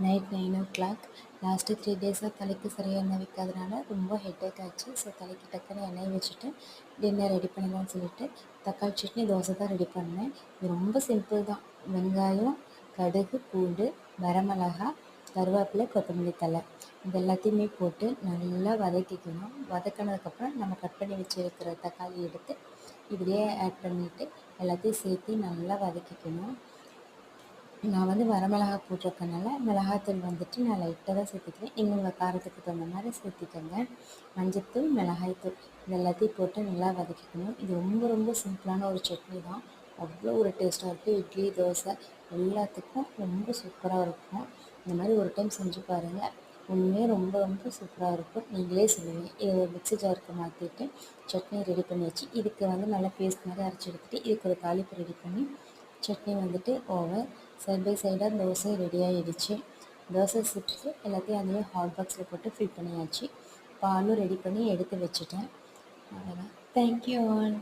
Night 9:00. Last 3 டேஸாக தலைக்கு சரியாக எண்ணெய் வைக்காதனால ரொம்ப ஹெட்டேக் ஆச்சு. ஸோ தலைக்கு டக்குன்னு எண்ணெய் வச்சுட்டு டின்னர் ரெடி பண்ணலாம்னு சொல்லிட்டு தக்காளி சட்னி, தோசை தான் ரெடி பண்ணேன். இது ரொம்ப சிம்பிள் தான். வெங்காயம், கடுகு, பூண்டு, வரமிளகா, கருவேப்பிலை, கொத்தமல்லி தழை இது எல்லாத்தையுமே போட்டு நல்லா வதக்கிக்கணும். வதக்கினதுக்கப்புறம் நம்ம கட் பண்ணி வச்சுருக்கிற தக்காளி எடுத்து இதுலேயே ஆட் பண்ணிவிட்டு எல்லாத்தையும் சேர்த்து நல்லா வதக்கிக்கணும். நான் வந்து வரமிளகா போட்டிருக்கனால மிளகாத்தூள் வந்துட்டு நான் லைட்டாக தான் சேர்த்துக்கிறேன். நீங்கள் உங்கள் காரத்துக்கு தகுந்த மாதிரி சேர்த்திக்கோங்க. மஞ்சள்தூள், மிளகாய்த்தூள் இது எல்லாத்தையும் போட்டு நல்லா வதக்கிக்கணும். இது ரொம்ப ரொம்ப சிம்பிளான ஒரு சட்னி தான். அவ்வளோ ஒரு டேஸ்ட்டாக இருக்கும். இட்லி, தோசை எல்லாத்துக்கும் ரொம்ப சூப்பராக இருக்கும். இந்த மாதிரி ஒரு டைம் செஞ்சு பாருங்கள். உண்மையே ரொம்ப ரொம்ப சூப்பராக இருக்கும். நீங்களே சொல்லுவீங்க. இது ஒரு மிக்ஸி ஜாருக்கு மாற்றிட்டு சட்னி ரெடி பண்ணி வச்சு இதுக்கு வந்து நல்லா பேஸ்ட் மாதிரி அரைச்சி எடுத்துகிட்டு இதுக்கு ஒரு தாளிப்பு ரெடி பண்ணி சட்னி வந்துட்டு ஓவர். சைட் பை சைடாக தோசை ரெடி ஆகிடுச்சு. தோசை சுட்டு எல்லாத்தையும் அதுலேயே ஹாட் பாக்ஸில் போட்டு ஃபில் பண்ணியாச்சு. பாலும் ரெடி பண்ணி எடுத்து வச்சுட்டேன். அவ்வளோதான். Thank you all.